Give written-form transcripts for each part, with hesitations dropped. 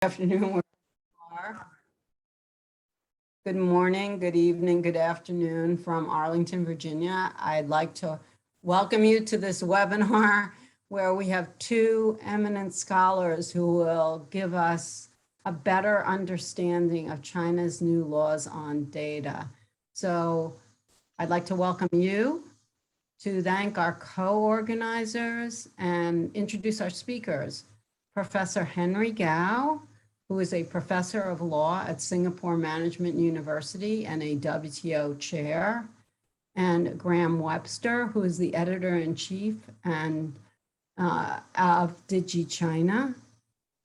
Afternoon, where you are. Good morning, good evening, good afternoon from Arlington, Virginia. I'd like to welcome you to this webinar where we have two eminent scholars who will give us a better understanding of China's new laws on data. So I'd like to welcome you, to thank our co-organizers and introduce our speakers. Professor Henry Gao, who is a professor of law at Singapore Management University and a WTO chair, and Graham Webster, who is the editor-in-chief and of DigiChina.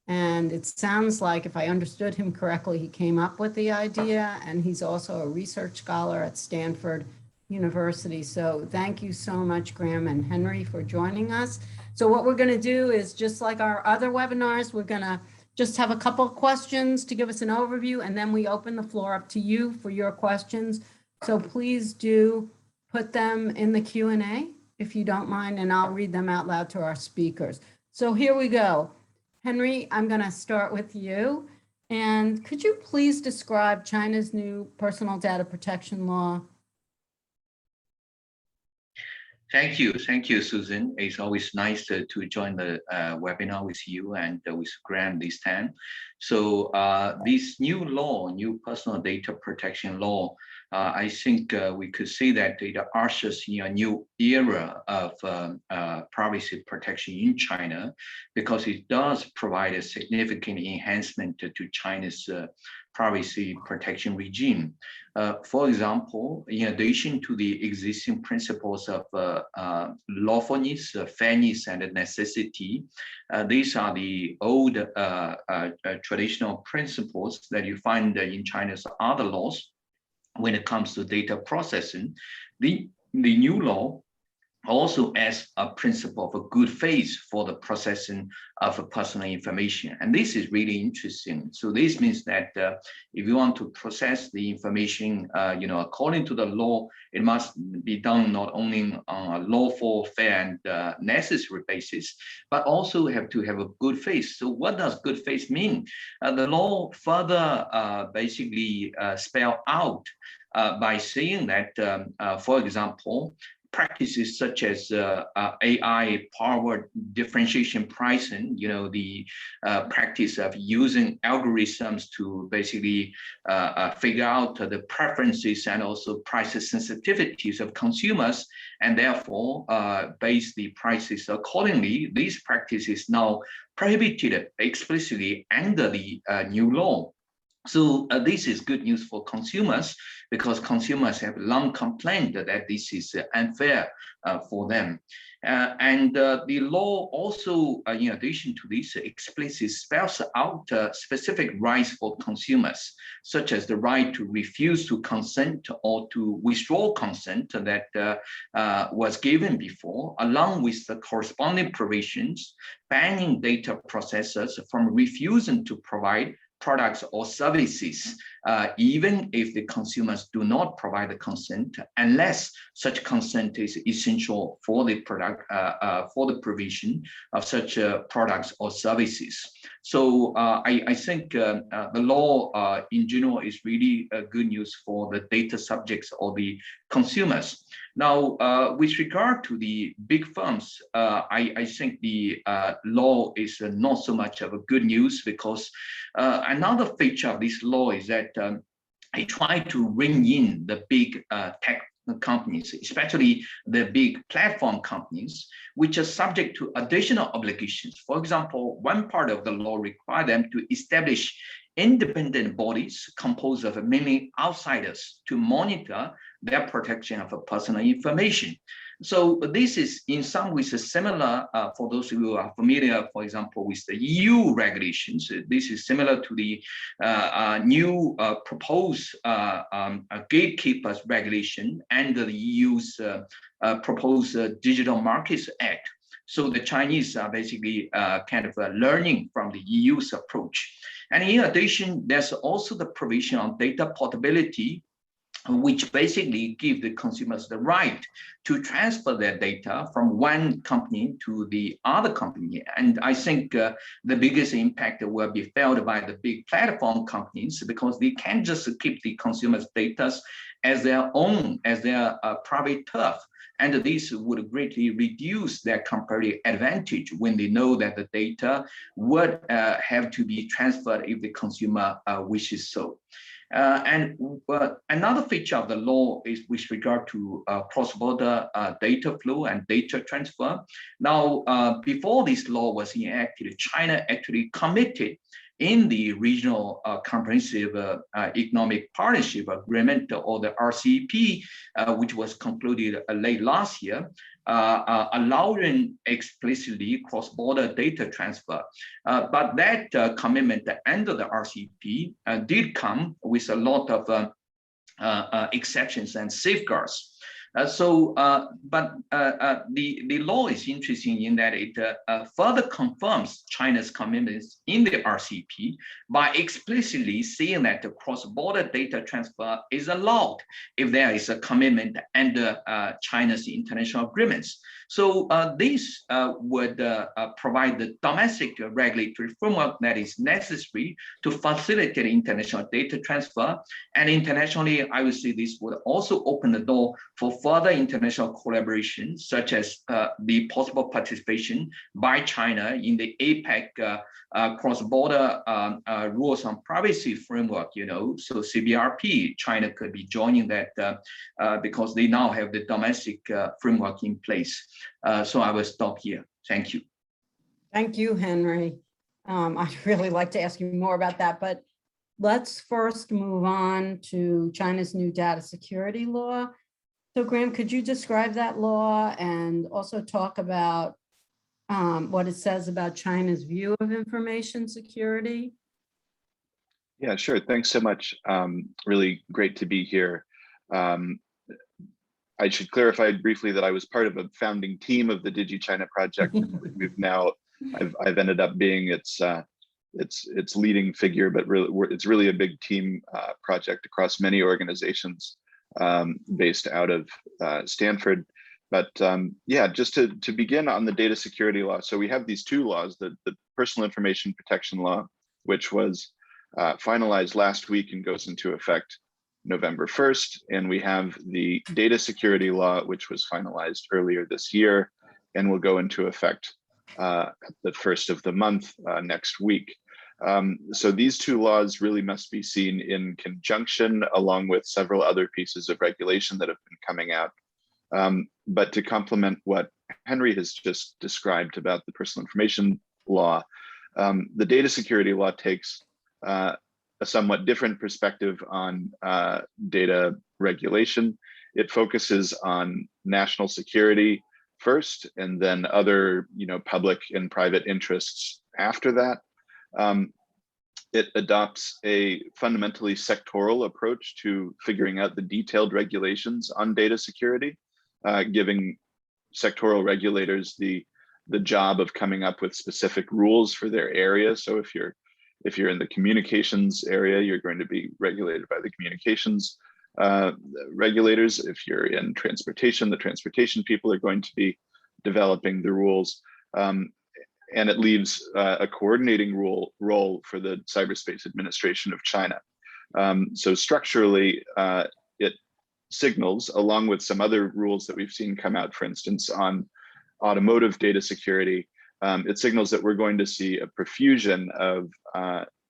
And it sounds like, if I understood him correctly, he came up with the idea, and he's also a research scholar at Stanford University. So thank you so much, Graham and Henry, for joining us. So what we're going to do is, just like our other webinars, we're going to just have a couple of questions to give us an overview, and then we open the floor up to you for your questions. So please do put them in the Q&A if you don't mind, and I'll read them out loud to our speakers. So here we go. Henry, I'm going to start with you. And could you please describe China's new personal data protection law? Thank you, Susan. It's always nice to join the webinar with you and with Graham this time. So this new law, new personal data protection law, I think we could say that it ushers in a new era of privacy protection in China, because it does provide a significant enhancement to China's privacy protection regime. For example, in addition to the existing principles of lawfulness, fairness, and necessity, these are the old traditional principles that you find in China's other laws when it comes to data processing. The new law also as a principle of a good faith for the processing of personal information. And this is really interesting. So this means that if you want to process the information, according to the law, it must be done not only on a lawful, fair, and necessary basis, but also have to have a good faith. So what does good faith mean? The law further basically spell out by saying that, for example, practices such as AI-powered differentiation pricing, the practice of using algorithms to basically figure out the preferences and also price sensitivities of consumers, and therefore base the prices accordingly. These practices now prohibited explicitly under the new law. So this is good news for consumers, because consumers have long complained that this is unfair for them. And the law also, in addition to this, explicitly spells out specific rights for consumers, such as the right to refuse to consent or to withdraw consent that was given before, along with the corresponding provisions banning data processors from refusing to provide products or services, even if the consumers do not provide the consent, unless such consent is essential for the product, for the provision of such products or services. So I think the law in general is really good news for the data subjects or the consumers. Now, with regard to the big firms, I think the law is not so much of a good news, because another feature of this law is that it tried to ring in the big tech companies, especially the big platform companies, which are subject to additional obligations. For example, one part of the law requires them to establish independent bodies composed of mainly outsiders to monitor their protection of personal information. So this is in some ways similar, for those who are familiar, for example, with the EU regulations. This is similar to the new proposed gatekeepers regulation and the EU's proposed Digital Markets Act. So the Chinese are basically kind of learning from the EU's approach. And in addition, there's also the provision on data portability which basically give the consumers the right to transfer their data from one company to the other company. And I think the biggest impact will be felt by the big platform companies, because they can just keep the consumers' data as their own, as their private turf. And this would greatly reduce their comparative advantage when they know that the data would have to be transferred if the consumer wishes so. And another feature of the law is with regard to cross-border data flow and data transfer. Now, before this law was enacted, China actually committed in the Regional Comprehensive Economic Partnership Agreement, or the RCEP, which was concluded late last year, allowing explicitly cross-border data transfer. But that commitment under the RCEP did come with a lot of exceptions and safeguards. But the law is interesting in that it further confirms China's commitments in the RCEP by explicitly saying that the cross-border data transfer is allowed if there is a commitment under China's international agreements. So this would provide the domestic regulatory framework that is necessary to facilitate international data transfer. And internationally, I would say this would also open the door for further international collaboration, such as the possible participation by China in the APEC cross-border rules on privacy framework, so CBRP. China could be joining that because they now have the domestic framework in place. So I will stop here. Thank you. Thank you, Henry. I'd really like to ask you more about that, but let's first move on to China's new data security law. So Graham, could you describe that law and also talk about what it says about China's view of information security? Yeah, sure. Thanks so much. Really great to be here. I should clarify briefly that I was part of a founding team of the DigiChina project. We've now, I've ended up being its leading figure, but really, it's really a big team project across many organizations based out of Stanford. But yeah, just to begin on the data security law. So we have these two laws, the personal information protection law, which was finalized last week and goes into effect November 1st. And we have the data security law, which was finalized earlier this year and will go into effect at the first of the month next week. So these two laws really must be seen in conjunction, along with several other pieces of regulation that have been coming out. But to complement what Henry has just described about the personal information law, the data security law takes a somewhat different perspective on data regulation. It focuses on national security first, and then other, public and private interests after that. It adopts a fundamentally sectoral approach to figuring out the detailed regulations on data security, giving sectoral regulators the job of coming up with specific rules for their area. So if you're in the communications area, you're going to be regulated by the communications regulators. If you're in transportation, the transportation people are going to be developing the rules. And it leaves a coordinating role for the Cyberspace Administration of China. So structurally, it signals, along with some other rules that we've seen come out, for instance, on automotive data security, it signals that we're going to see a profusion of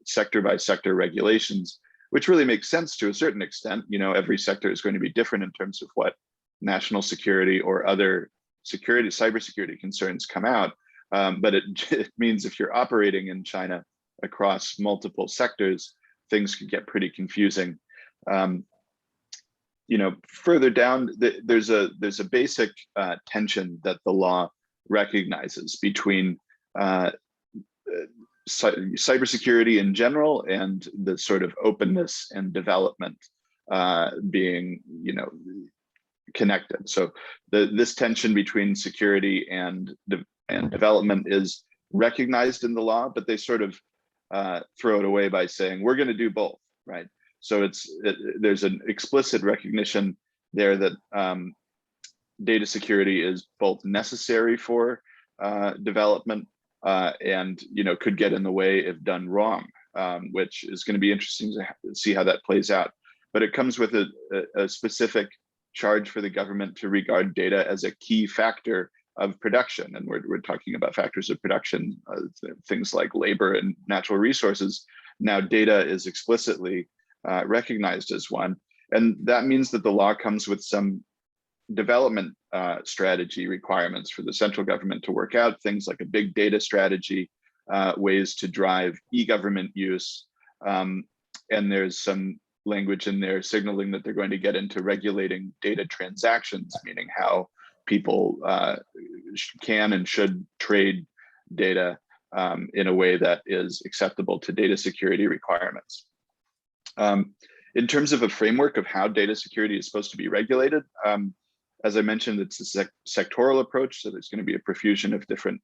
sector by sector regulations, which really makes sense to a certain extent. Every sector is going to be different in terms of what national security or other cybersecurity concerns come out. But it means if you're operating in China across multiple sectors, things could get pretty confusing. Further down, there's a basic tension that the law recognizes between cybersecurity in general and the sort of openness and development being, connected. So this tension between security and development is recognized in the law, but they sort of throw it away by saying, we're going to do both, right? So there's an explicit recognition there that data security is both necessary for development and could get in the way if done wrong, which is going to be interesting to see how that plays out. But it comes with a specific charge for the government to regard data as a key factor of production. And we're talking about factors of production, things like labor and natural resources. Now data is explicitly recognized as one. And that means that the law comes with some development strategy requirements for the central government to work out, things like a big data strategy, ways to drive e-government use. And there's some language in there signaling that they're going to get into regulating data transactions, meaning how people can and should trade data in a way that is acceptable to data security requirements. In terms of a framework of how data security is supposed to be regulated, as I mentioned, it's a sectoral approach, so there's going to be a profusion of different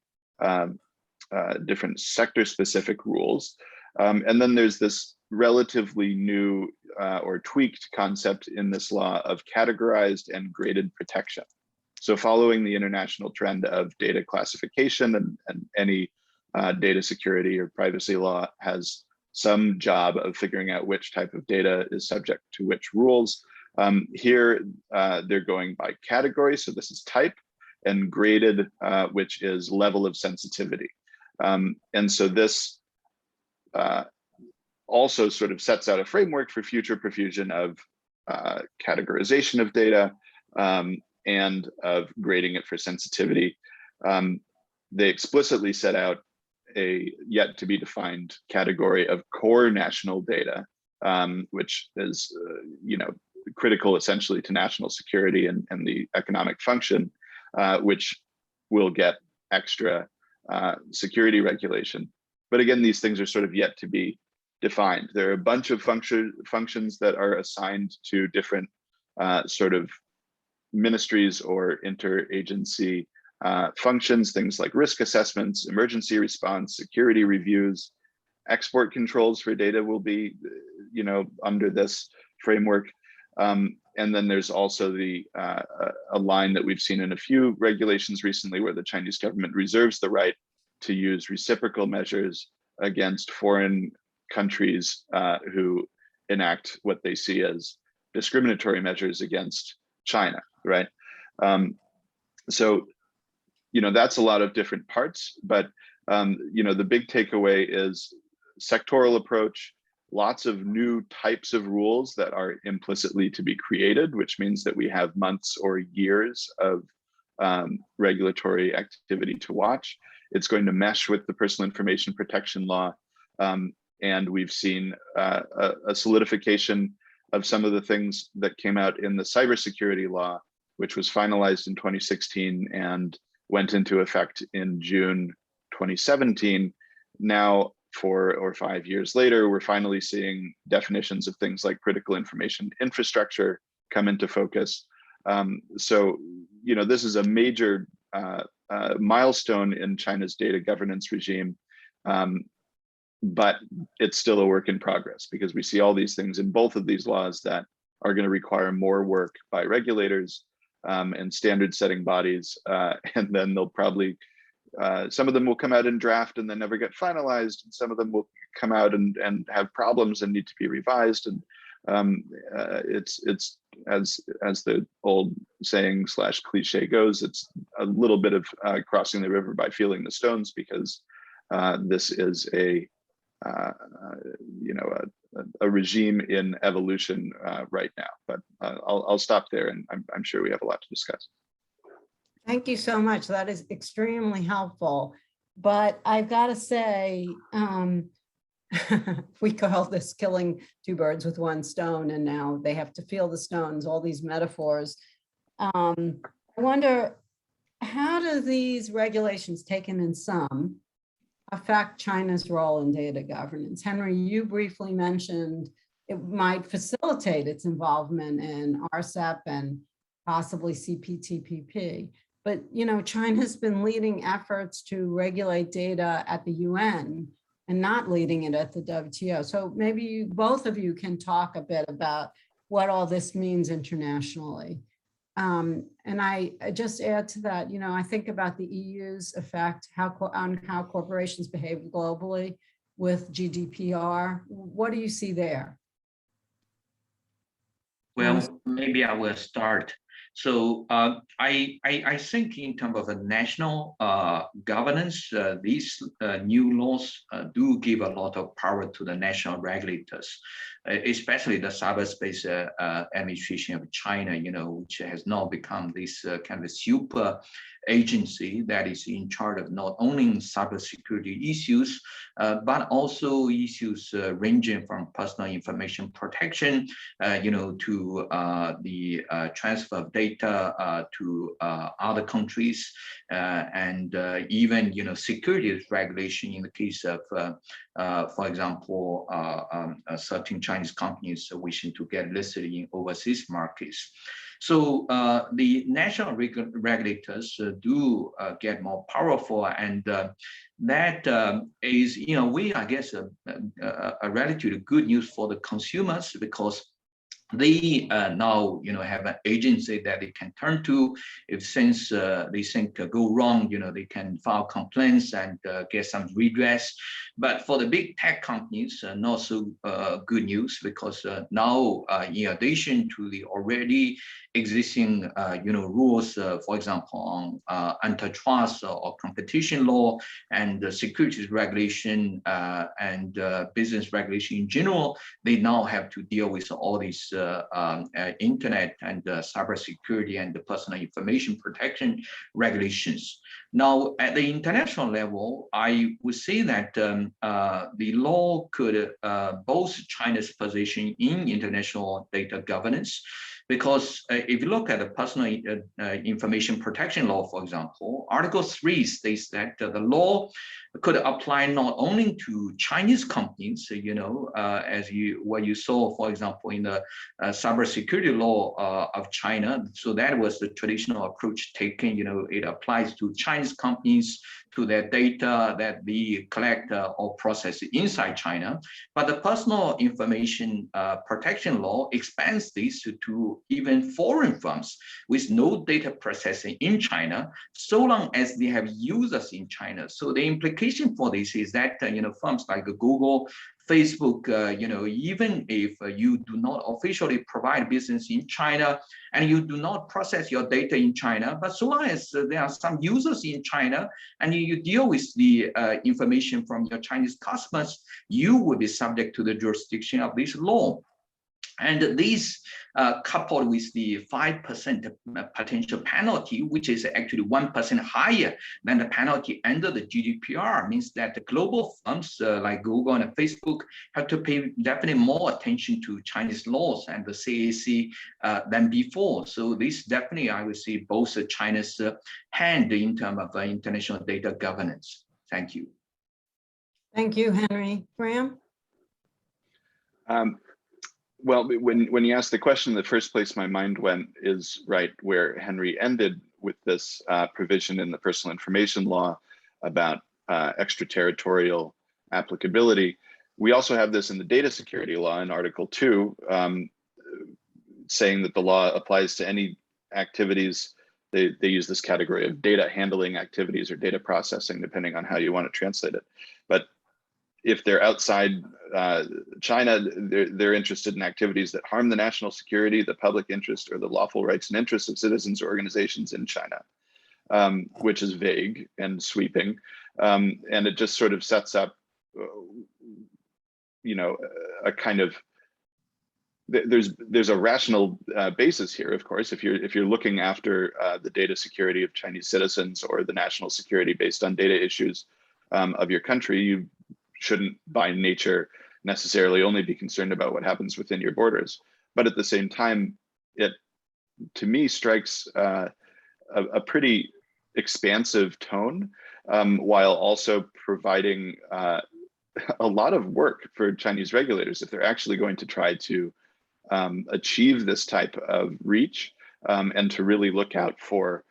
sector-specific rules. And then there's this relatively new or tweaked concept in this law of categorized and graded protection. So following the international trend of data classification, and any data security or privacy law has some job of figuring out which type of data is subject to which rules. Here, they're going by category, so this is type, and graded, which is level of sensitivity. And so this also sort of sets out a framework for future profusion of categorization of data and of grading it for sensitivity. They explicitly set out a yet to be defined category of core national data, which is critical essentially to national security and the economic function, which will get extra security regulation. But again, these things are sort of yet to be defined. There are a bunch of functions that are assigned to different sort of ministries or interagency functions, things like risk assessments, emergency response, security reviews, export controls for data will be, under this framework. And then there's also a line that we've seen in a few regulations recently where the Chinese government reserves the right to use reciprocal measures against foreign countries who enact what they see as discriminatory measures against China, right? So, that's a lot of different parts, but, the big takeaway is sectoral approach, lots of new types of rules that are implicitly to be created, which means that we have months or years of regulatory activity to watch. It's going to mesh with the personal information protection law. And we've seen a solidification of some of the things that came out in the cybersecurity law, which was finalized in 2016 and went into effect in June 2017. Now, 4 or 5 years later, we're finally seeing definitions of things like critical information infrastructure come into focus. So, this is a major milestone in China's data governance regime, but it's still a work in progress because we see all these things in both of these laws that are going to require more work by regulators and standard setting bodies. And then they'll probably, some of them will come out in draft and then never get finalized. And some of them will come out and have problems and need to be revised. And it's as the old saying / cliche goes, it's a little bit of crossing the river by feeling the stones, because this is a regime in evolution right now. But I'll stop there, and I'm sure we have a lot to discuss. Thank you so much. That is extremely helpful. But I've got to say, we call this killing two birds with one stone, and now they have to feel the stones, all these metaphors. I wonder, how do these regulations taken in sum affect China's role in data governance? Henry, you briefly mentioned it might facilitate its involvement in RCEP and possibly CPTPP. But, China's been leading efforts to regulate data at the UN. and not leading it at the WTO. So maybe both of you can talk a bit about what all this means internationally. And I just add to that, I think about the EU's effect on how corporations behave globally with GDPR. What do you see there? Well, maybe I will start. So I think in terms of a national governance, these new laws do give a lot of power to the national regulators, especially the cyberspace administration of China, which has now become this kind of super agency that is in charge of not only cybersecurity issues, but also issues ranging from personal information protection, to the transfer of data to other countries, and even security regulation in the case of, for example, certain Chinese companies wishing to get listed in overseas markets. So the national regulators do get more powerful, and that is, in a way, I guess, a relatively good news for the consumers, because they now have an agency that they can turn to if things they think go wrong. They can file complaints and get some redress. But for the big tech companies, not so good news, because now in addition to the already existing rules, for example, on antitrust or competition law and securities regulation and business regulation in general, they now have to deal with all these internet and cybersecurity and the personal information protection regulations. Now, at the international level, I would say that the law could bolster China's position in international data governance, because if you look at the personal information protection law, for example, Article 3 states that the law could apply not only to Chinese companies, as what you saw, for example, in the cybersecurity law of China. So that was the traditional approach taken. It applies to Chinese companies, to their data that they collect or process inside China. But the personal information protection law expands this to even foreign firms with no data processing in China, so long as they have users in China. So the implication for this is that firms like Google, Facebook, even if you do not officially provide business in China and you do not process your data in China, but so long as there are some users in China and you deal with the information from your Chinese customers, you will be subject to the jurisdiction of this law. And these, coupled with the 5% potential penalty, which is actually 1% higher than the penalty under the GDPR, means that the global firms like Google and Facebook have to pay definitely more attention to Chinese laws and the CAC than before. So this definitely, I would say, both China's hand in terms of international data governance. Thank you. Thank you, Henry. Graham? Well, when you asked the question, the first place my mind went is right where Henry ended with this provision in the personal information law about extraterritorial applicability. We also have this in the data security law in Article 2, saying that the law applies to any activities. They use this category of data handling activities or data processing, depending on how you want to translate it. But if they're outside China, they're interested in activities that harm the national security, the public interest, or the lawful rights and interests of citizens or organizations in China, which is vague and sweeping. And it just sort of sets up, a kind of, there's a rational basis here, of course. If you're looking after the data security of Chinese citizens or the national security based on data issues of your country, you shouldn't by nature necessarily only be concerned about what happens within your borders. But at the same time, it, to me, strikes a pretty expansive tone, while also providing a lot of work for Chinese regulators if they're actually going to try to achieve this type of reach, and to really look out for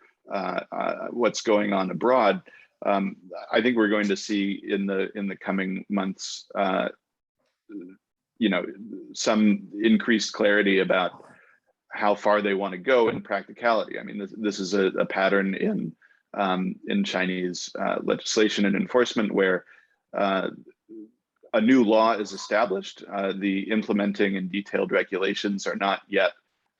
what's going on abroad. I think we're going to see in the coming months, some increased clarity about how far they want to go in practicality. I mean, this is a pattern in Chinese legislation and enforcement where a new law is established. The implementing and detailed regulations are not yet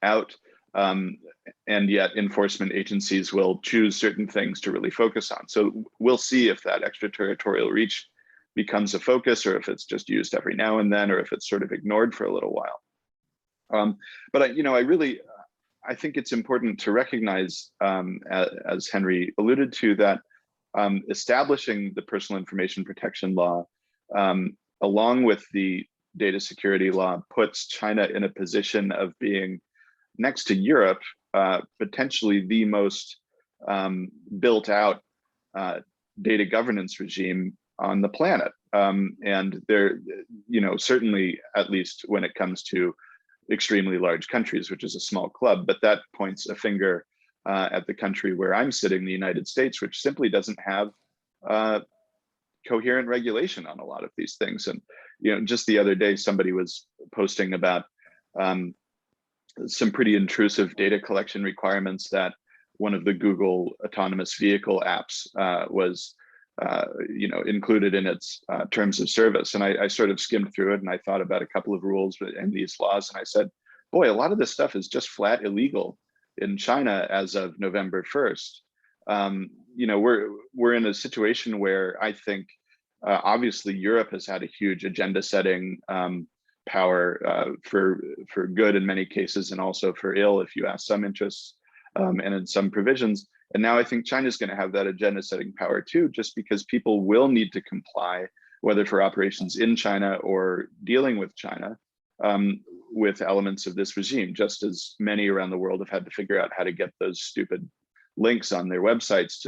out, and yet enforcement agencies will choose certain things to really focus on. So we'll see if that extraterritorial reach becomes a focus, or if it's just used every now and then, or if it's sort of ignored for a little while. But I think it's important to recognize, as Henry alluded to, that establishing the personal information protection law, along with the data security law, puts China in a position of being, next to Europe, potentially the most built out data governance regime on the planet. And there, certainly, at least when it comes to extremely large countries, which is a small club, but that points a finger at the country where I'm sitting, the United States, which simply doesn't have coherent regulation on a lot of these things. And just the other day, somebody was posting about some pretty intrusive data collection requirements that one of the Google autonomous vehicle apps was included in its terms of service. And I sort of skimmed through it, and I thought about a couple of rules and these laws, and I said, boy, a lot of this stuff is just flat illegal in China as of November 1st. We're in a situation where I think obviously Europe has had a huge agenda setting power for good in many cases, and also for ill if you ask some interests and in some provisions. And now I think China's going to have that agenda setting power too, just because people will need to comply, whether for operations in China or dealing with China, with elements of this regime, just as many around the world have had to figure out how to get those stupid links on their websites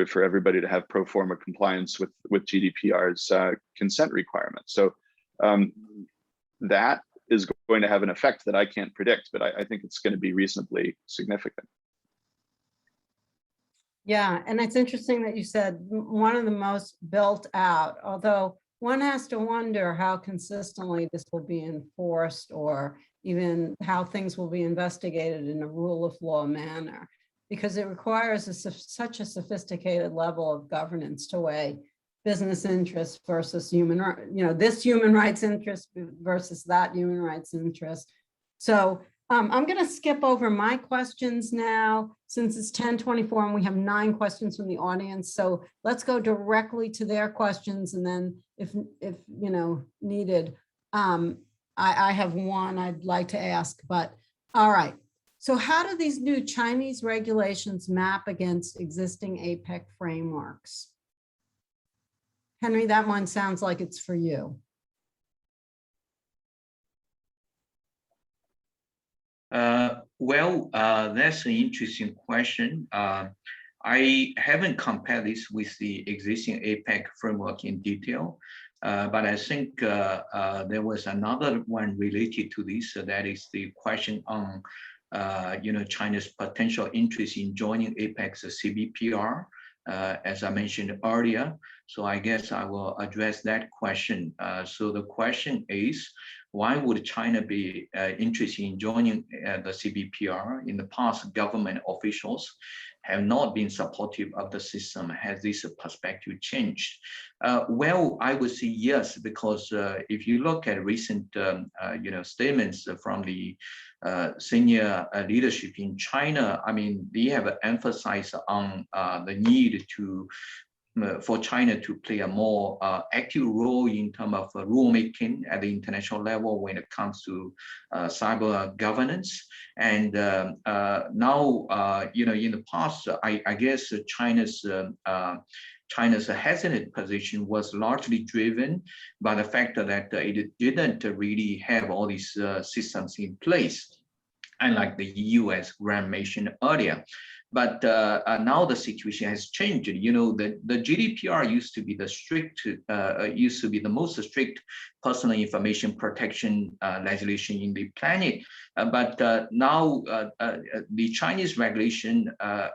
for everybody to have pro forma compliance with GDPR's consent requirements. So that is going to have an effect that I can't predict, but I think it's going to be reasonably significant. Yeah, and it's interesting that you said one of the most built out, although one has to wonder how consistently this will be enforced, or even how things will be investigated in a rule of law manner, because it requires such a sophisticated level of governance to weigh business interests versus this human rights interest versus that human rights interest. So I'm going to skip over my questions now, since it's 10:24 and we have 9 questions from the audience. So let's go directly to their questions, and then if needed, I have one I'd like to ask. But all right. So how do these new Chinese regulations map against existing APEC frameworks? Henry, that one sounds like it's for you. That's an interesting question. I haven't compared this with the existing APEC framework in detail, but I think there was another one related to this. So that is the question on, China's potential interest in joining APEC's CBDR, as I mentioned earlier. So I guess I will address that question. So the question is, why would China be interested in joining the CBDR? In the past, government officials have not been supportive of the system. Has this perspective changed? Well, I would say yes, because if you look at recent statements from the senior leadership in China, I mean, they have emphasized on the need for China to play a more active role in terms of rulemaking at the international level when it comes to cyber governance. And now, in the past, I guess China's hesitant position was largely driven by the fact that it didn't really have all these systems in place, unlike the EU, as Graham mentioned earlier. But now the situation has changed. You know, the GDPR used to be the most strict personal information protection legislation in the planet. But now the Chinese regulation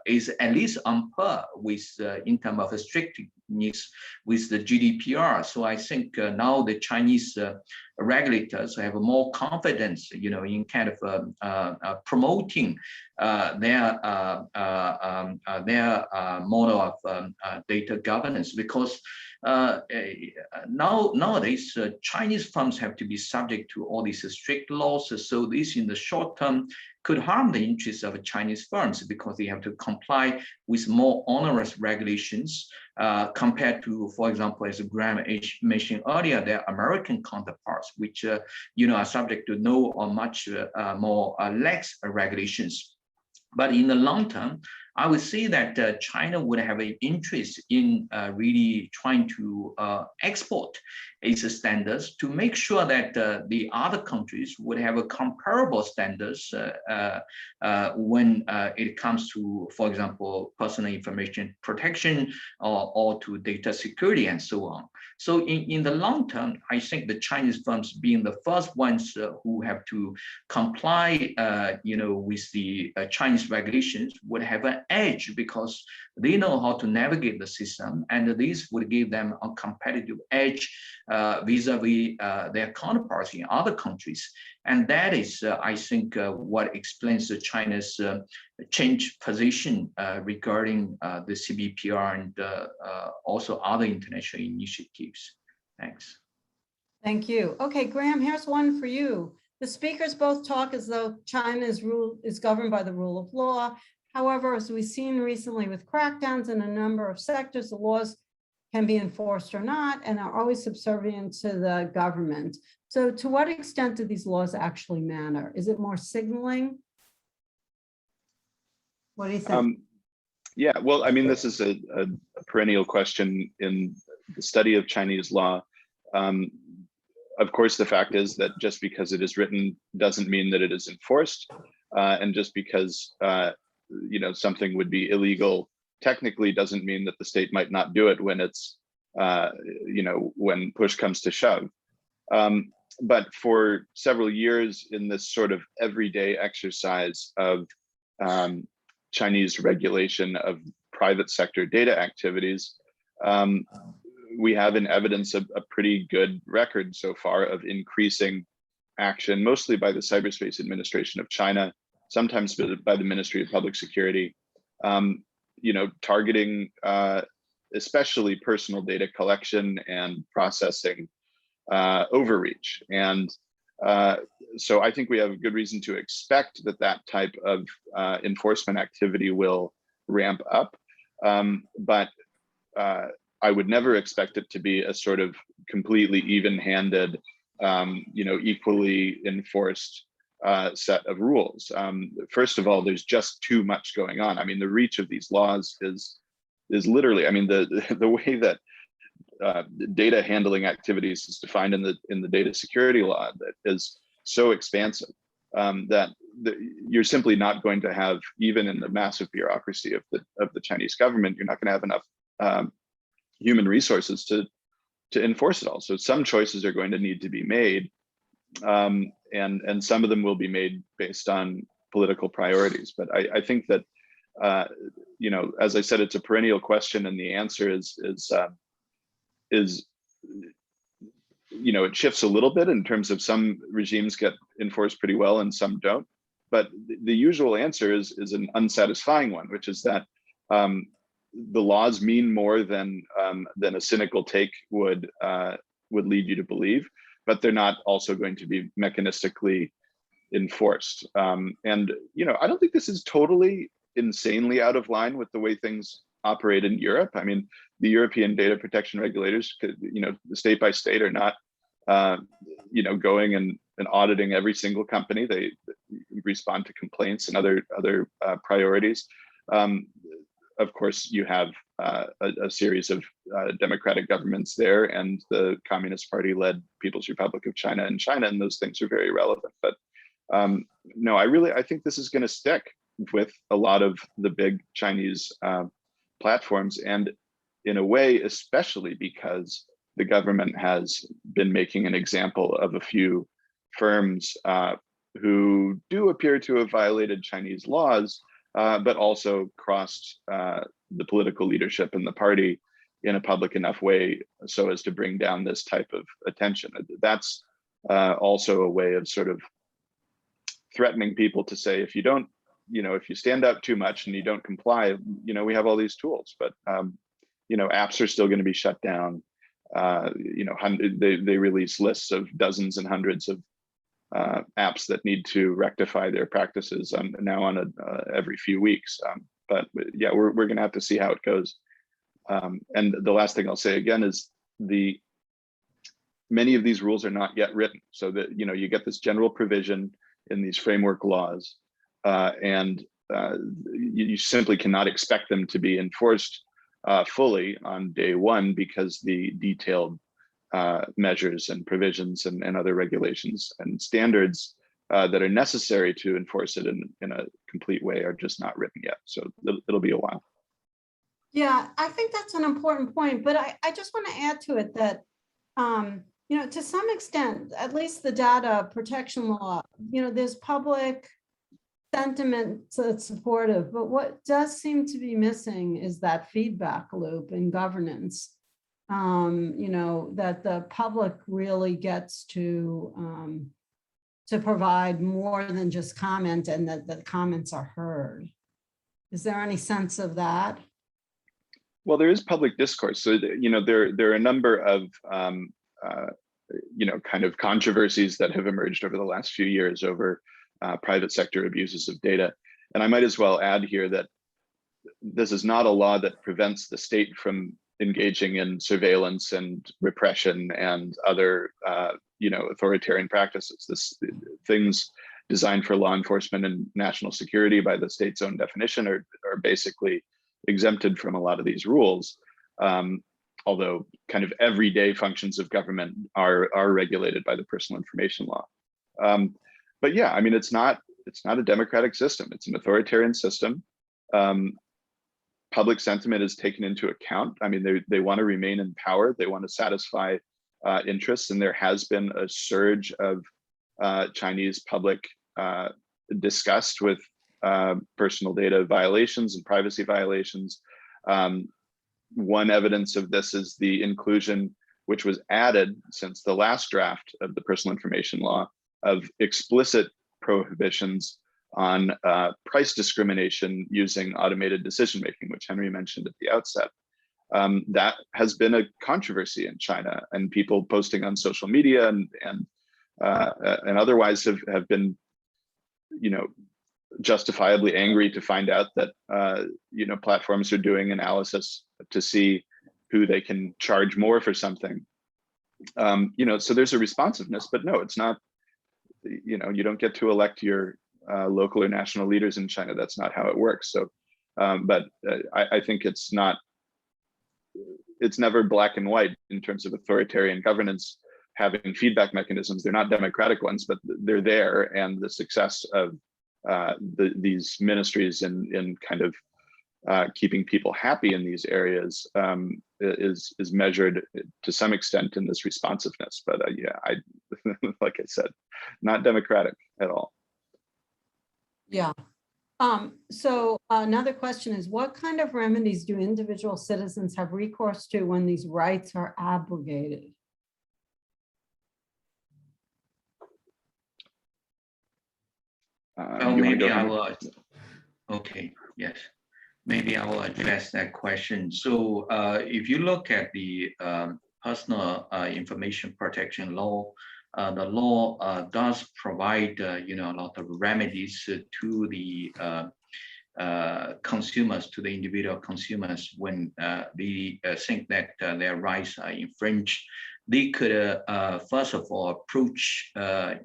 is at least on par with, in terms of strictness with the GDPR. So I think now the Chinese regulators have more confidence, you know, in kind of promoting their model of data governance, because nowadays Chinese firms have to be subject to all these strict laws. So this, in the short term, could harm the interests of Chinese firms, because they have to comply with more onerous regulations compared to, for example, as Graham mentioned earlier, their American counterparts, which you know, are subject to no or much more lax regulations. But in the long term, I would say that China would have an interest in really trying to export its standards to make sure that the other countries would have a comparable standards when it comes to, for example, personal information protection or to data security and so on. So in the long term, I think the Chinese firms, being the first ones who have to comply, you know, with the Chinese regulations, would have an edge, because they know how to navigate the system, and this would give them a competitive edge vis-a-vis their counterparts in other countries. And that is, I think, what explains China's changed position regarding the CBDR and also other international initiatives. Thanks. Thank you. Okay, Graham, here's one for you. The speakers both talk as though China is governed by the rule of law. However, as we've seen recently with crackdowns in a number of sectors, the laws can be enforced or not, and are always subservient to the government. So to what extent do these laws actually matter? Is it more signaling? What do you think? Yeah, well, I mean, this is a perennial question in the study of Chinese law. Of course, the fact is that just because it is written doesn't mean that it is enforced. And just because you know, something would be illegal technically doesn't mean that the state might not do it when it's, you know, when push comes to shove. But for several years in this sort of everyday exercise of Chinese regulation of private sector data activities, we have in evidence a pretty good record so far of increasing action, mostly by the Cyberspace Administration of China, sometimes by the Ministry of Public Security, you know, targeting especially personal data collection and processing overreach. And so I think we have a good reason to expect that that type of enforcement activity will ramp up. But I would never expect it to be a sort of completely even-handed, you know, equally enforced set of rules. First of all, there's just too much going on. I mean, the reach of these laws is literally, I mean, the way that data handling activities is defined in the data security law that is so expansive that you're simply not going to have, even in the massive bureaucracy of the Chinese government, you're not going to have enough human resources to enforce it all. So some choices are going to need to be made. And some of them will be made based on political priorities. But I think that, you know, as I said, it's a perennial question, and the answer is, you know, it shifts a little bit in terms of some regimes get enforced pretty well and some don't. But the usual answer is an unsatisfying one, which is that the laws mean more than a cynical take would lead you to believe, but they're not also going to be mechanistically enforced. And, you know, I don't think this is totally insanely out of line with the way things operate in Europe. I mean, the European data protection regulators, you know, state by state are not, you know, going and auditing every single company. They respond to complaints and other priorities. Of course, you have a series of democratic governments there, and the Communist Party-led People's Republic of China in China, and those things are very relevant. But no, I think this is going to stick. with a lot of the big Chinese platforms, and in a way, especially because the government has been making an example of a few firms who do appear to have violated Chinese laws, but also crossed the political leadership in the party in a public enough way so as to bring down this type of attention. That's also a way of sort of threatening people to say, if you don't, if you stand up too much and you don't comply, we have all these tools, but apps are still going to be shut down. They release lists of dozens and hundreds of apps that need to rectify their practices on every few weeks. But yeah, we're going to have to see how it goes. And the last thing I'll say again is many of these rules are not yet written, so that you get this general provision in these framework laws, and you simply cannot expect them to be enforced fully on day one, because the detailed measures and provisions and other regulations and standards that are necessary to enforce it in a complete way are just not written yet. So it'll be a while. Yeah, I think that's an important point, but I just want to add to it that, to some extent, at least the data protection law, there's public sentiment that's supportive, but what does seem to be missing is that feedback loop in governance, that the public really gets to provide more than just comment, and that the comments are heard. Is there any sense of that? Well, there is public discourse. So, there are a number of, kind of controversies that have emerged over the last few years over private sector abuses of data. And I might as well add here that this is not a law that prevents the state from engaging in surveillance and repression and other, authoritarian practices. Things designed for law enforcement and national security by the state's own definition are basically exempted from a lot of these rules, although kind of everyday functions of government are regulated by the personal information law. But yeah, I mean, it's not a democratic system. It's an authoritarian system. Public sentiment is taken into account. I mean, they want to remain in power. They want to satisfy interests, and there has been a surge of Chinese public disgust with personal data violations and privacy violations. One evidence of this is the inclusion, which was added since the last draft of the personal information law, of explicit prohibitions on price discrimination using automated decision-making, which Henry mentioned at the outset. That has been a controversy in China, and people posting on social media and otherwise have been, justifiably angry to find out that platforms are doing analysis to see who they can charge more for something. So there's a responsiveness, but no, it's not. You don't get to elect your local or national leaders in China. That's not how it works. So, but I think it's never black and white in terms of authoritarian governance having feedback mechanisms. They're not democratic ones, but they're there, and the success of these ministries in kind of keeping people happy in these areas is measured to some extent in this responsiveness. But yeah, like I said, not democratic at all. Yeah. So another question is, what kind of remedies do individual citizens have recourse to when these rights are abrogated? Maybe I will. Okay, yes. Maybe I will address that question. So if you look at the personal information protection law, the law does provide a lot of remedies to the consumers, to the individual consumers, when they think that their rights are infringed. They could first of all approach the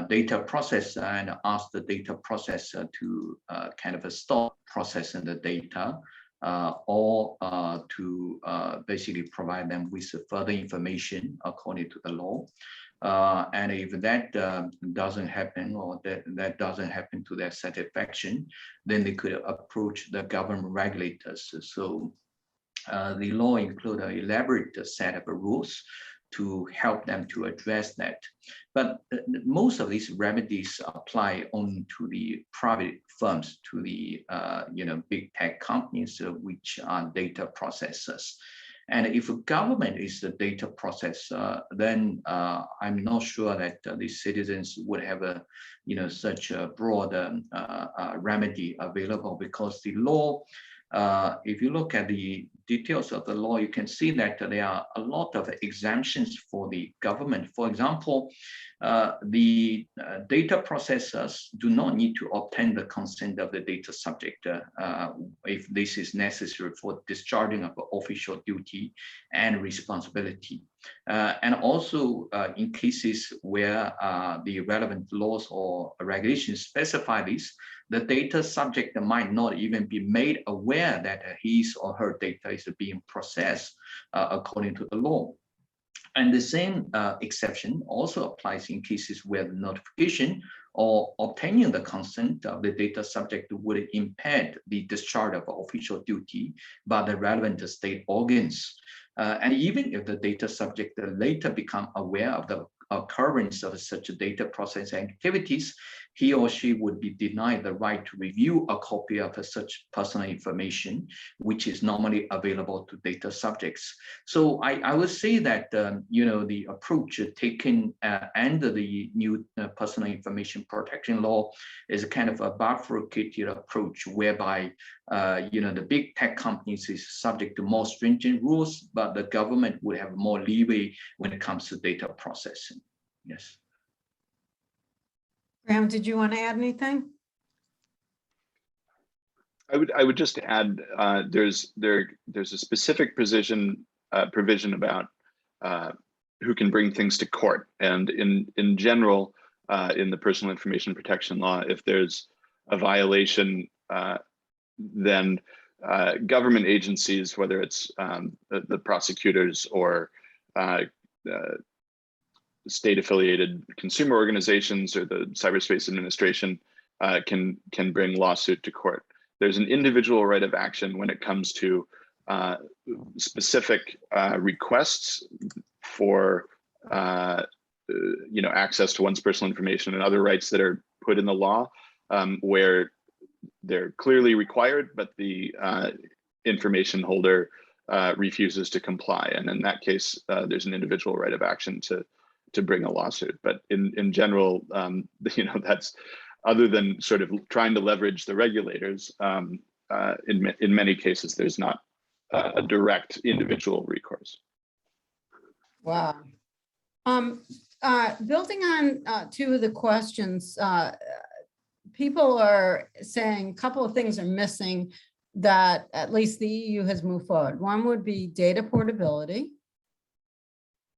data processor and ask the data processor to kind of stop processing the data or to basically provide them with further information according to the law. And if that doesn't happen, or that doesn't happen to their satisfaction, then they could approach the government regulators. So the law includes an elaborate set of rules to help them to address that. But most of these remedies apply only to the private firms, to the big tech companies, which are data processors. And if a government is the data processor, then I'm not sure that the citizens would have a, such a broad remedy available, because the law, if you look at the details of the law, you can see that there are a lot of exemptions for the government. For example, the data processors do not need to obtain the consent of the data subject if this is necessary for discharging of official duty and responsibility. And also in cases where the relevant laws or regulations specify this, the data subject might not even be made aware that his or her data is being processed according to the law. And the same exception also applies in cases where the notification or obtaining the consent of the data subject would impede the discharge of official duty by the relevant state organs. And even if the data subject later become aware of the occurrence of such data processing activities, he or she would be denied the right to review a copy of such personal information, which is normally available to data subjects. So I would say that the approach taken under the new personal information protection law is a kind of a bifurcated approach, whereby the big tech companies is subject to more stringent rules, but the government would have more leeway when it comes to data processing. Yes. Graham, did you want to add anything? I would just add there's a specific provision about who can bring things to court, and in general in the personal information protection law, if there's a violation, then government agencies, whether it's the prosecutors or state-affiliated consumer organizations or the Cyberspace Administration, can bring lawsuit to court. There's an individual right of action when it comes to specific requests for access to one's personal information and other rights that are put in the law, where they're clearly required, but the information holder refuses to comply. And in that case, there's an individual right of action to bring a lawsuit. But in general, that's, other than sort of trying to leverage the regulators, in many cases, there's not a direct individual recourse. Wow. Building on two of the questions, people are saying a couple of things are missing that at least the EU has moved forward. One would be data portability.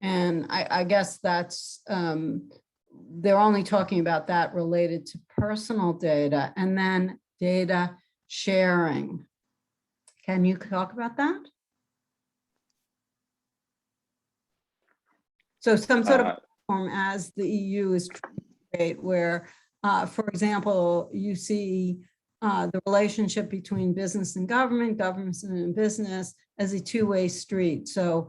And I guess that's, they're only talking about that related to personal data, and then data sharing. Can you talk about that? So some sort of platform as the EU is trying to create, where, for example, you see the relationship between business and government, government and business as a two-way street. So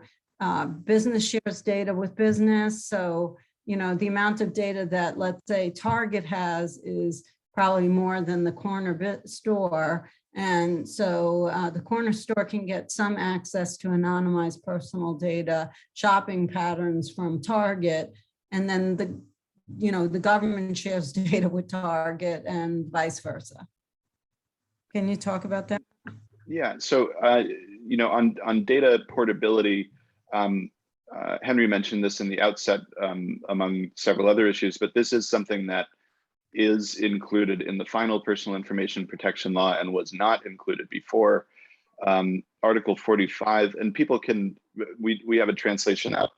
business shares data with business. So, the amount of data that, let's say, Target has is probably more than the corner store. And so the corner store can get some access to anonymized personal data, shopping patterns from Target, and then the government shares data with Target and vice versa. Can you talk about that? Yeah, so on data portability, Henry mentioned this in the outset among several other issues, but this is something that is included in the final personal information protection law and was not included before. Article 45, and people can, we have a translation up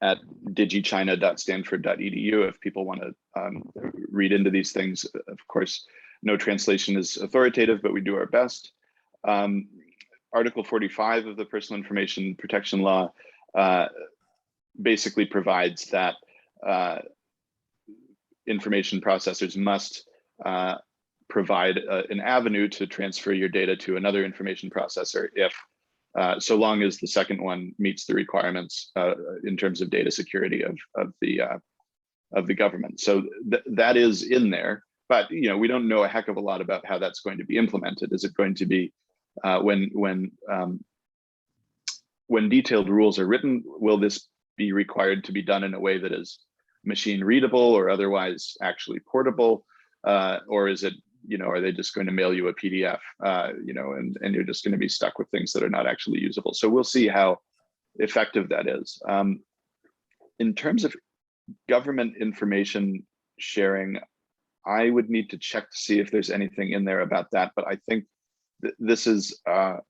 at digichina.stanford.edu if people want to read into these things. Of course, no translation is authoritative, but we do our best. Article 45 of the Personal Information Protection Law basically provides that information processors must provide an avenue to transfer your data to another information processor if, so long as the second one meets the requirements in terms of data security of the government. So that is in there, but we don't know a heck of a lot about how that's going to be implemented. Is it going to be when detailed rules are written, will this be required to be done in a way that is machine readable or otherwise actually portable, or is it, are they just going to mail you a PDF, and you're just going to be stuck with things that are not actually usable? So we'll see how effective that is. In terms of government information sharing, I would need to check to see if there's anything in there about that, but I think this is a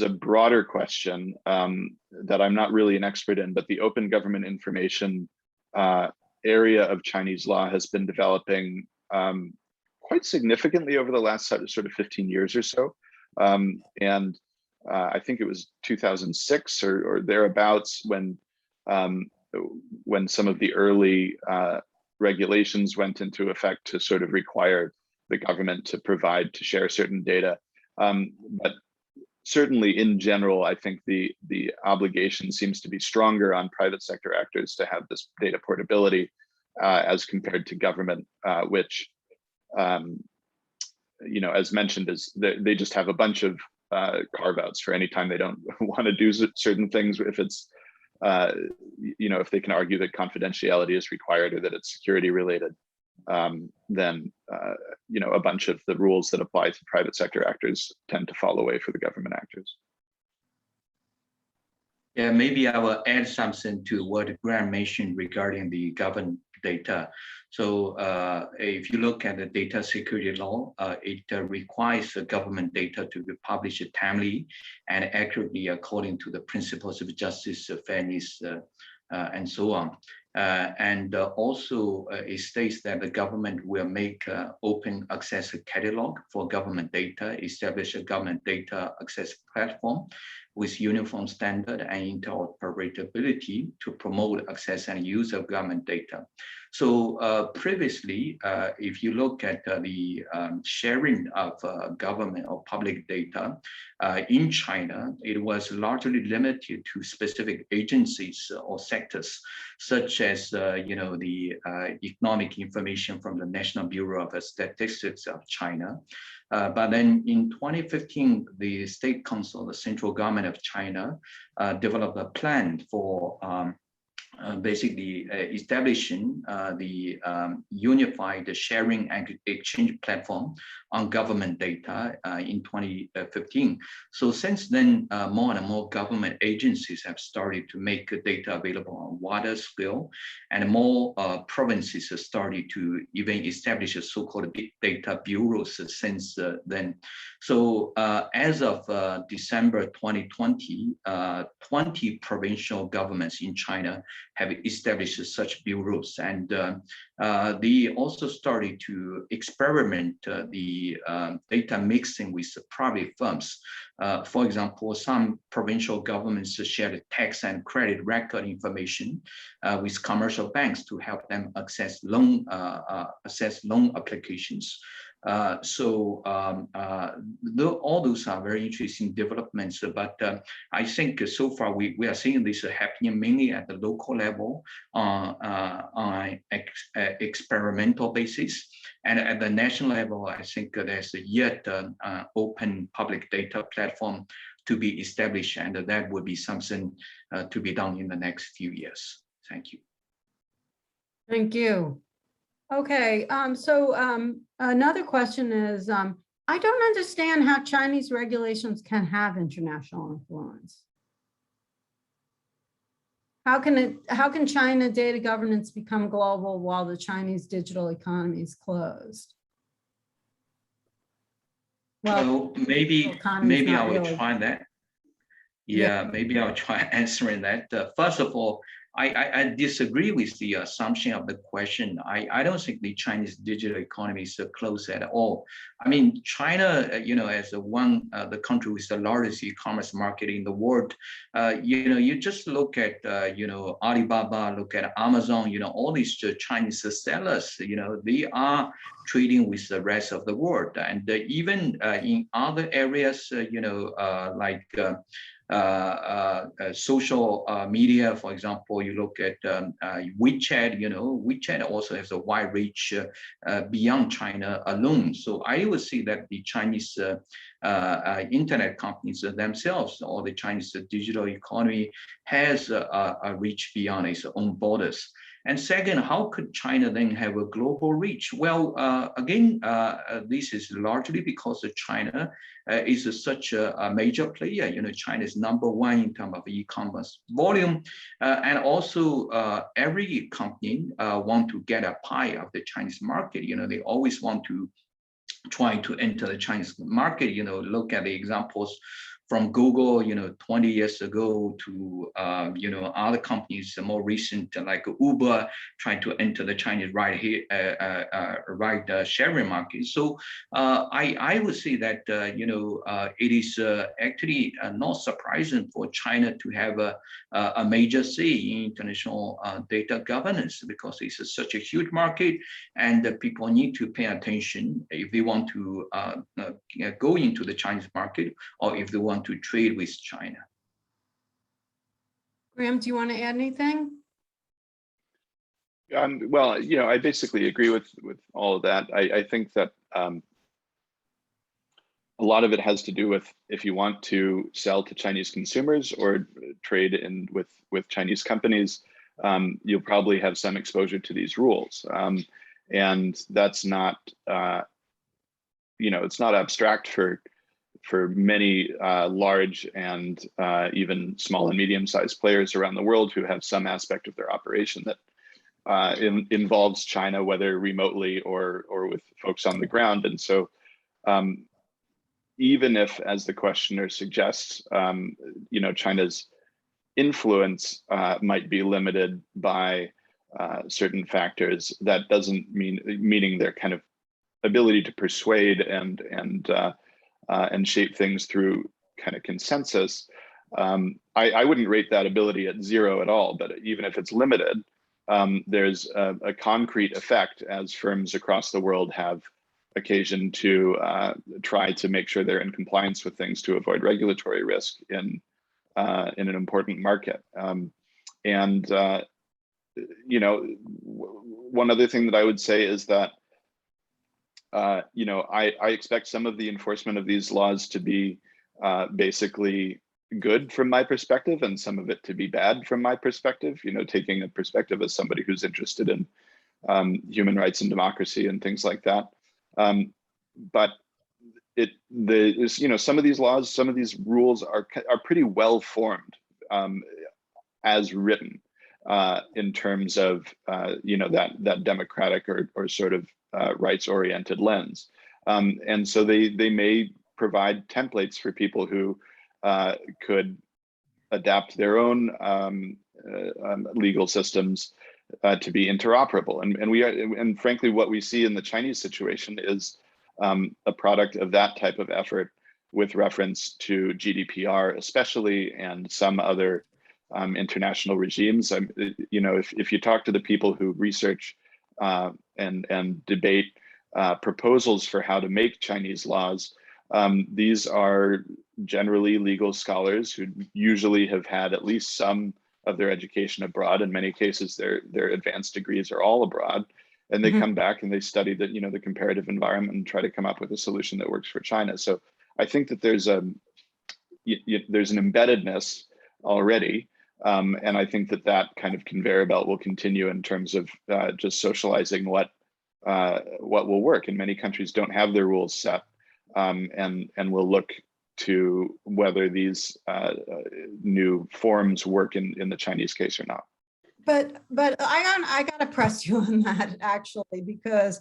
broader question that I'm not really an expert in, but the open government information area of Chinese law has been developing quite significantly over the last sort of 15 years or so. And I think it was 2006 or thereabouts when some of the early regulations went into effect to sort of require the government to share certain data. But certainly in general, I think the obligation seems to be stronger on private sector actors to have this data portability as compared to government, which, as mentioned, is they just have a bunch of carve-outs for any time they don't want to do certain things. If it's, if they can argue that confidentiality is required or that it's security related, then a bunch of the rules that apply to private sector actors tend to fall away for the government actors. Yeah, maybe I will add something to what Graham mentioned regarding the government data. So if you look at the data security law, it requires the government data to be published timely and accurately according to the principles of justice, fairness, and so on. And also it states that the government will make open access catalog for government data, establish a government data access platform with uniform standard and interoperability to promote access and use of government data. So previously, if you look at the sharing of government or public data in China, it was largely limited to specific agencies or sectors, such as the economic information from the National Bureau of Statistics of China. But then in 2015, the State Council, the central government of China, developed a plan for basically establishing the unified sharing and exchange platform on government data in 2015. So since then, more and more government agencies have started to make data available on wider scale, and more provinces have started to even establish a so-called big data bureaus since then. So as of December 2020, 20 provincial governments in China have established such bureaus, and they also started to experiment the data mixing with private firms. For example, some provincial governments shared tax and credit record information with commercial banks to help them access loan applications. So all those are very interesting developments, but I think so far we are seeing this happening mainly at the local level on an experimental basis. And at the national level, I think there's yet an open public data platform to be established, and that would be something to be done in the next few years. Thank you. Thank you. Okay, another question is, I don't understand how Chinese regulations can have international influence. How can China data governance become global while the Chinese digital economy is closed? Well, maybe I will try that. Yeah, maybe I'll try answering that. First of all, I disagree with the assumption of the question. I don't think the Chinese digital economy is close at all. I mean, China, as the country with the largest e-commerce market in the world, you just look at, Alibaba, look at Amazon, all these Chinese sellers, they are trading with the rest of the world. And even in other areas, like social media, for example, you look at WeChat, WeChat also has a wide reach beyond China alone. So I would say that the Chinese internet companies themselves, or the Chinese digital economy, has a reach beyond its own borders. And second, how could China then have a global reach? Well, again, this is largely because China is such a major player. China is #1 in terms of e-commerce volume, and also every company want to get a pie of the Chinese market. They always want to try to enter the Chinese market. Look at the examples from Google, 20 years ago, to other companies more recent like Uber trying to enter the Chinese ride sharing market. So I would say that it is actually not surprising for China to have a major say in international data governance, because it's such a huge market, and people need to pay attention if they want to go into the Chinese market, or if they want to trade with China. Graham, do you want to add anything? Well, I basically agree with all of that. I think that a lot of it has to do with if you want to sell to Chinese consumers or trade with Chinese companies, you'll probably have some exposure to these rules. And that's not, it's not abstract for many large and even small and medium-sized players around the world who have some aspect of their operation that involves China, whether remotely or with folks on the ground. And so even if, as the questioner suggests, China's influence might be limited by certain factors, that doesn't meaning their kind of ability to persuade and shape things through kind of consensus. I wouldn't rate that ability at 0 at all, but even if it's limited, there's a concrete effect as firms across the world have occasion to try to make sure they're in compliance with things to avoid regulatory risk in an important market. One other thing that I would say is that I expect some of the enforcement of these laws to be basically good from my perspective, and some of it to be bad from my perspective, taking a perspective as somebody who's interested in human rights and democracy and things like that. But some of these laws, some of these rules are pretty well formed as written in terms of that democratic or sort of rights-oriented lens, and so they may provide templates for people who could adapt their own legal systems to be interoperable. And frankly, what we see in the Chinese situation is a product of that type of effort with reference to GDPR, especially, and some other international regimes. If you talk to the people who research and debate proposals for how to make Chinese laws, these are generally legal scholars who usually have had at least some of their education abroad. In many cases, their advanced degrees are all abroad, and they come back and they study the comparative environment and try to come up with a solution that works for China. So I think that there's an embeddedness already, and I think that kind of conveyor belt will continue in terms of just socializing what will work. And many countries don't have their rules set, and will look to whether these new forms work in the Chinese case or not. But I gotta press you on that, actually, because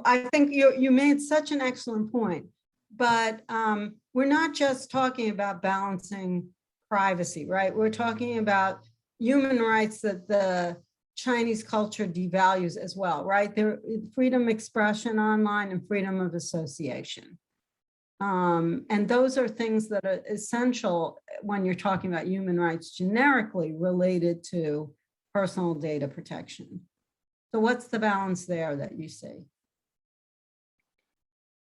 I think you made such an excellent point. But we're not just talking about balancing privacy, right? We're talking about human rights that the Chinese culture devalues as well, right? There, freedom of expression online and freedom of association. And those are things that are essential when you're talking about human rights generically related to personal data protection. So what's the balance there that you see?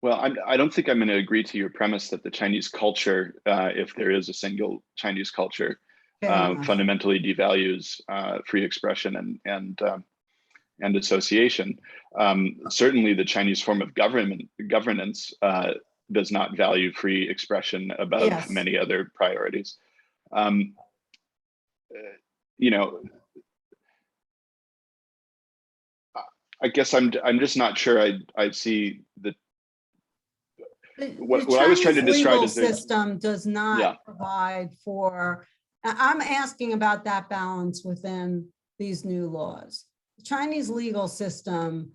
Well, I don't think I'm going to agree to your premise that the Chinese culture, if there is a single Chinese culture, fundamentally devalues free expression and association. Certainly, the Chinese form of governance does not value free expression above many other priorities. You know, I guess I'm just not sure I see the what I was trying to describe is the system does not provide for. I'm asking about that balance within these new laws. The Chinese legal system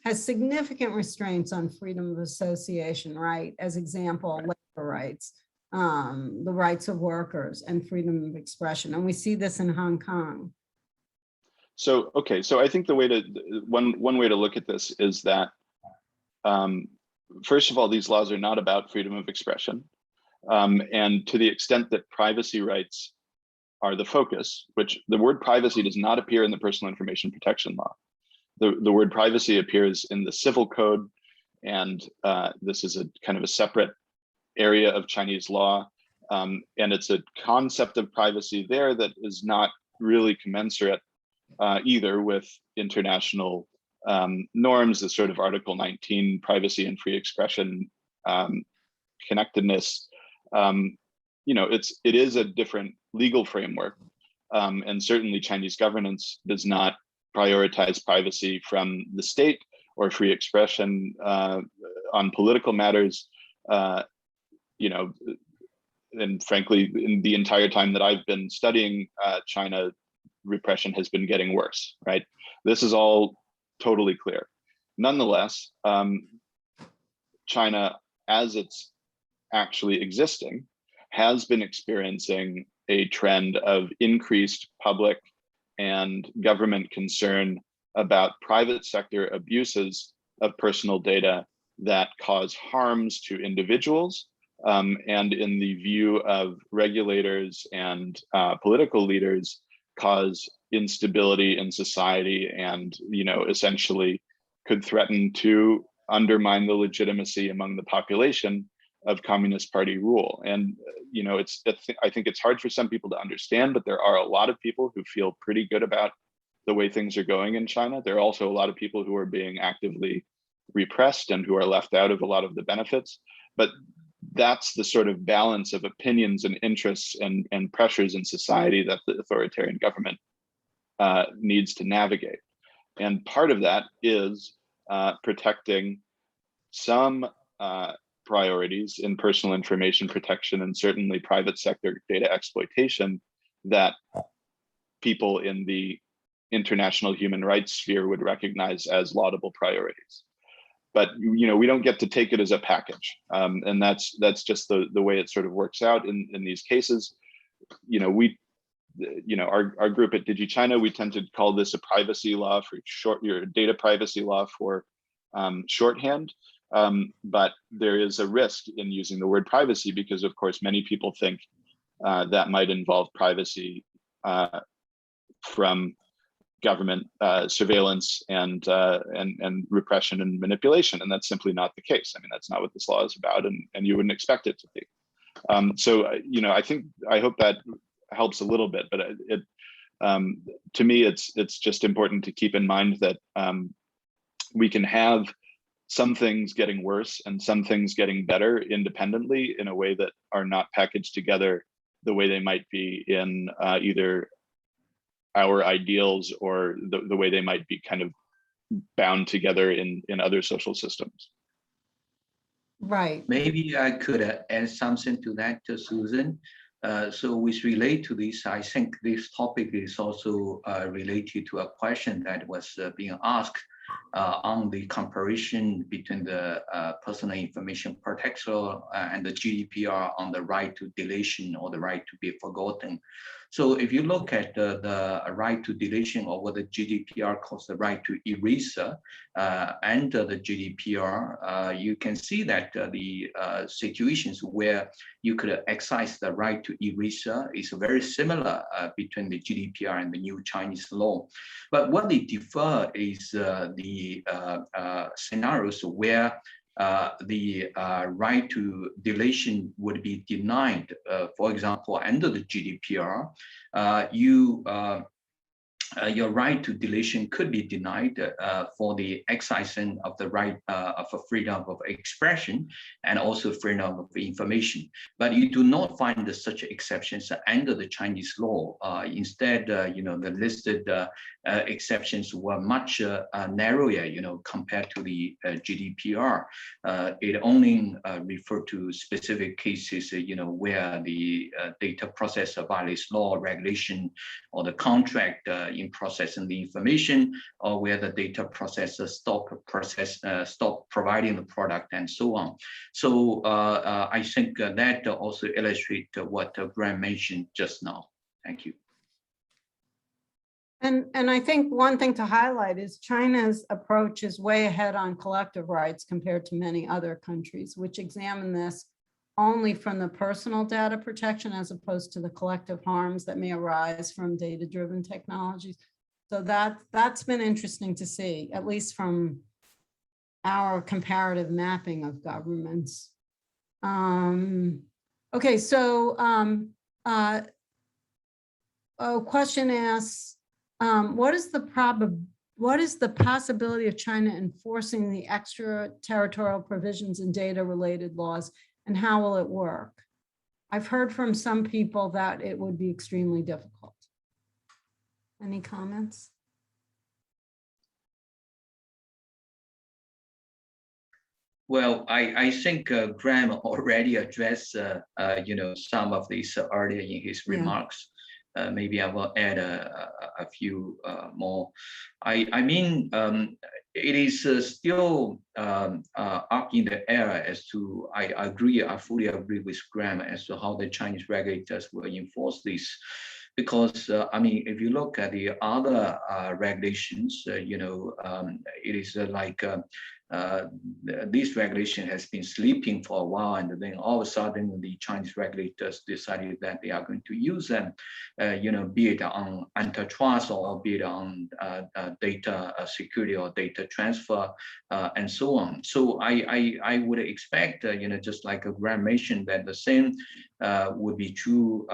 has significant restraints on freedom of association, right? As example, labor rights, the rights of workers, and freedom of expression. And we see this in Hong Kong. So, okay, so I think the way to, one way to look at this is that, first of all, these laws are not about freedom of expression. And to the extent that privacy rights are the focus, which the word privacy does not appear in the personal information protection law. The word privacy appears in the civil code, and this is a kind of a separate area of Chinese law. And it's a concept of privacy there that is not really commensurate either with international norms, the sort of Article 19 privacy and free expression connectedness. You know, it is a different legal framework, and certainly Chinese governance does not prioritize privacy from the state or free expression on political matters. You know, and frankly, in the entire time that I've been studying China, repression has been getting worse, right? This is all totally clear. Nonetheless, China, as it's actually existing, has been experiencing a trend of increased public and government concern about private sector abuses of personal data that cause harms to individuals, and in the view of regulators and political leaders, cause instability in society and, you know, essentially could threaten to undermine the legitimacy among the population of Communist Party rule. And, you know, I think it's hard for some people to understand, but there are a lot of people who feel pretty good about the way things are going in China. There are also a lot of people who are being actively repressed and who are left out of a lot of the benefits. But that's the sort of balance of opinions and interests and pressures in society that the authoritarian government needs to navigate. And part of that is protecting some priorities in personal information protection and certainly private sector data exploitation that people in the international human rights sphere would recognize as laudable priorities. But, you know, we don't get to take it as a package. And that's just the way it sort of works out in these cases. You know, our group at DigiChina, we tend to call this a privacy law for short, your data privacy law for shorthand. But there is a risk in using the word privacy because, of course, many people think that might involve privacy from government surveillance and repression and manipulation, and that's simply not the case. I mean, that's not what this law is about, and you wouldn't expect it to be. So, you know, I hope that helps a little bit, but to me, it's just important to keep in mind that we can have some things getting worse and some things getting better independently in a way that are not packaged together the way they might be in either our ideals or the way they might be kind of bound together in other social systems. Right. Maybe I could add something to that, Susan. So with relate to this, I think this topic is also related to a question that was being asked on the comparison between the personal information protection and the GDPR on the right to deletion or the right to be forgotten. So if you look at the right to deletion, or what the GDPR calls the right to eraser, and the GDPR, you can see that the situations where you could exercise the right to eraser is very similar between the GDPR and the new Chinese law. But what they differ is the scenarios where the right to deletion would be denied. For example, under the GDPR, your right to deletion could be denied for the exercising of the right of a freedom of expression and also freedom of information. But you do not find such exceptions under the Chinese law. Instead, the listed exceptions were much narrower, compared to the GDPR. It only referred to specific cases, where the data processor violates law, regulation, or the contract in processing the information, or where the data processor stop providing the product, and so on. So I think that also illustrates what Graham mentioned just now. Thank you. And I think one thing to highlight is China's approach is way ahead on collective rights compared to many other countries, which examine this only from the personal data protection as opposed to the collective harms that may arise from data-driven technologies. So that's been interesting to see, at least from our comparative mapping of governments. Okay, so a question asks, what is the possibility of China enforcing the extraterritorial provisions in data-related laws, and how will it work? I've heard from some people that it would be extremely difficult. Any comments? Well, I think Graham already addressed, some of these earlier in his remarks. Maybe I will add a few more. I mean, it is still up in the air as to, I fully agree with Graham as to how the Chinese regulators will enforce this. Because, if you look at the other regulations, it is like this regulation has been sleeping for a while, and then all of a sudden the Chinese regulators decided that they are going to use them, be it on antitrust or be it on data security or data transfer, and so on. So I would expect, just like Graham mentioned, that the same would be true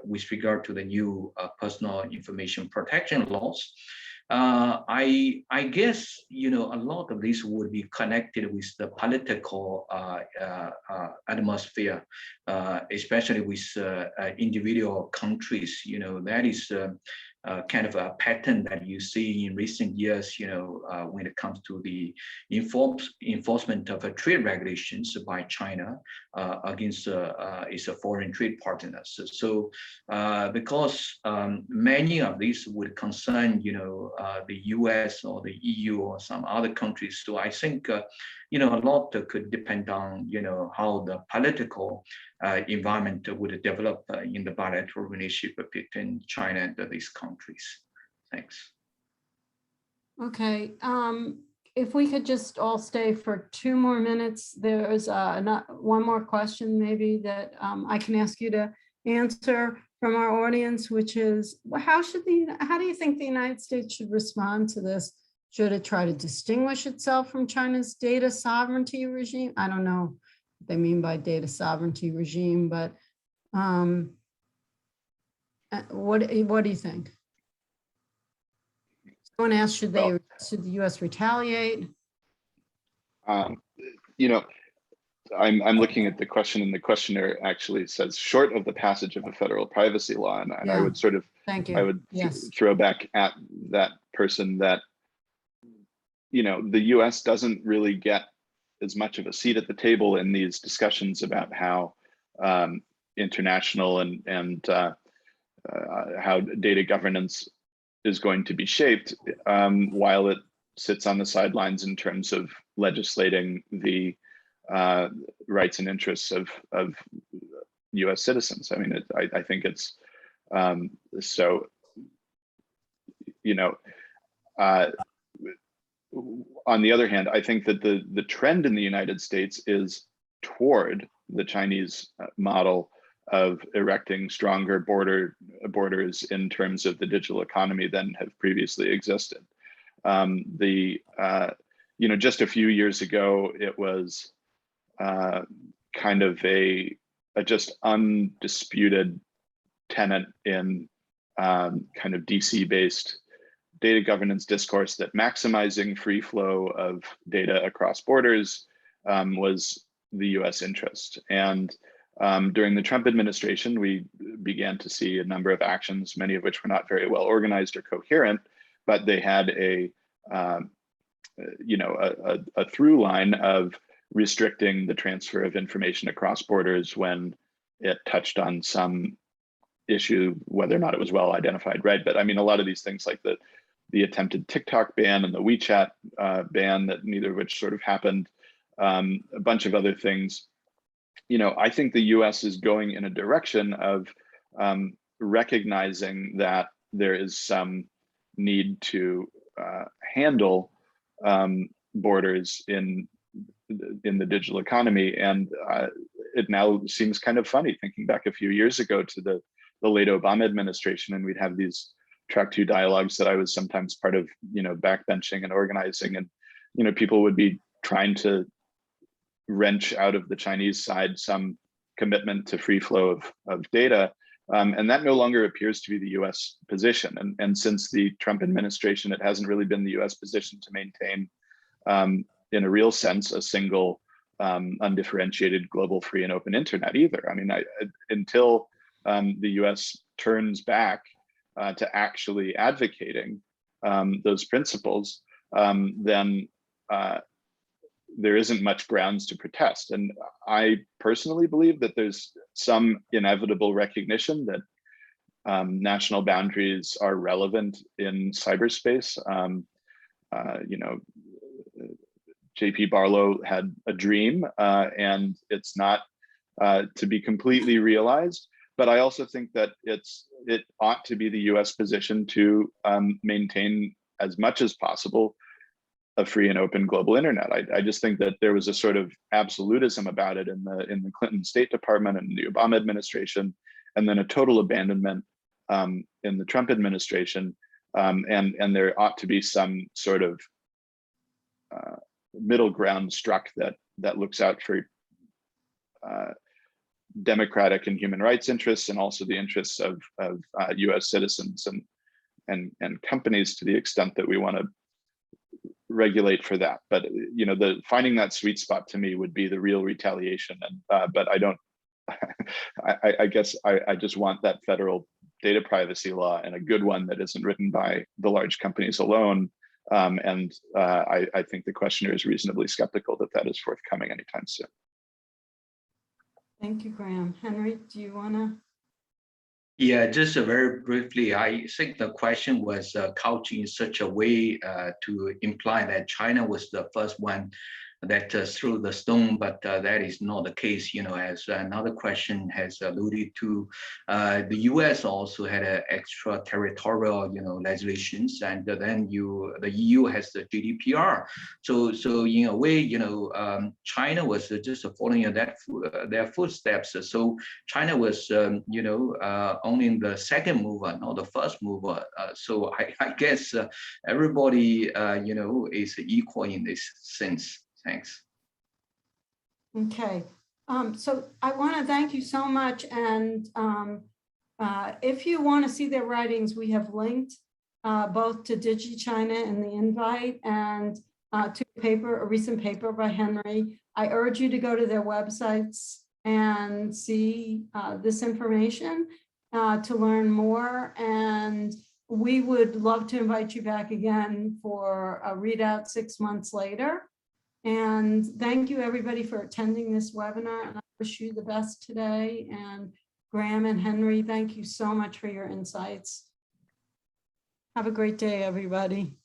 with regard to the new personal information protection laws. I guess, a lot of this would be connected with the political atmosphere, especially with individual countries. That is kind of a pattern that you see in recent years, when it comes to the enforcement of trade regulations by China against its foreign trade partners. So because many of these would concern, the US or the EU or some other countries. So I think, a lot could depend on, how the political environment would develop in the bilateral relationship between China and these countries. Thanks. Okay, if we could just all stay for 2 more minutes, there's one more question maybe that I can ask you to answer from our audience, which is, how do you think the United States should respond to this? Should it try to distinguish itself from China's data sovereignty regime? I don't know what they mean by data sovereignty regime, but what do you think? Someone asked, should the U.S. retaliate? I'm looking at the question, and the questioner actually says, short of the passage of a federal privacy law, and I would sort of, Thank you. I would throw back at that person that, the U.S. doesn't really get as much of a seat at the table in these discussions about how international and how data governance is going to be shaped, while it sits on the sidelines in terms of legislating the rights and interests of U.S. citizens. I mean, I think it's So, you know, on the other hand, I think that the trend in the United States is toward the Chinese model of erecting stronger borders in terms of the digital economy than have previously existed. You know, just a few years ago, it was kind of a just undisputed tenet in kind of DC-based data governance discourse that maximizing free flow of data across borders was the US interest. And during the Trump administration, we began to see a number of actions, many of which were not very well organized or coherent, but they had a you know, a through line of restricting the transfer of information across borders when it touched on some issue, whether or not it was well identified, right? But I mean, a lot of these things like the attempted TikTok ban and the WeChat ban, that neither of which sort of happened, a bunch of other things. You know, I think the US is going in a direction of recognizing that there is some need to handle borders in the digital economy. And it now seems kind of funny thinking back a few years ago to the late Obama administration, and we'd have these track 2 dialogues that I was sometimes part of, you know, backbenching and organizing, and, you know, people would be trying to wrench out of the Chinese side some commitment to free flow of data. And that no longer appears to be the US position. And since the Trump administration, it hasn't really been the US position to maintain, in a real sense, a single undifferentiated global free and open internet either. I mean, until the US turns back to actually advocating those principles, then there isn't much grounds to protest. And I personally believe that there's some inevitable recognition that national boundaries are relevant in cyberspace. You know, JP Barlow had a dream, and it's not to be completely realized. But I also think that it ought to be the US position to maintain as much as possible a free and open global internet. I just think that there was a sort of absolutism about it in the Clinton State Department and the Obama administration, and then a total abandonment in the Trump administration. And there ought to be some sort of middle ground struck that looks out for democratic and human rights interests, and also the interests of US citizens and companies, to the extent that we want to regulate for that. But you know, finding that sweet spot to me would be the real retaliation. And but I don't I guess I just want that federal data privacy law, and a good one that isn't written by the large companies alone. And I think the questioner is reasonably skeptical that is forthcoming anytime soon. Thank you, Graham. Henry, do you want to? Yeah, just very briefly, I think the question was couched in such a way to imply that China was the first one that threw the stone, but that is not the case. You know, as another question has alluded to, the U.S. also had an extraterritorial, you know, legislations, and then the EU has the GDPR. So in a way, you know, China was just following their footsteps. So China was, you know, only the second mover, not the first mover. So I guess everybody, you know, is equal in this sense. Thanks. Okay, so I want to thank you so much. And if you want to see their writings, we have linked both to DigiChina in the invite and to a recent paper by Henry. I urge you to go to their websites and see this information to learn more. And we would love to invite you back again for a readout 6 months later. And thank you, everybody, for attending this webinar. And I wish you the best today. And Graham and Henry, thank you so much for your insights. Have a great day, everybody.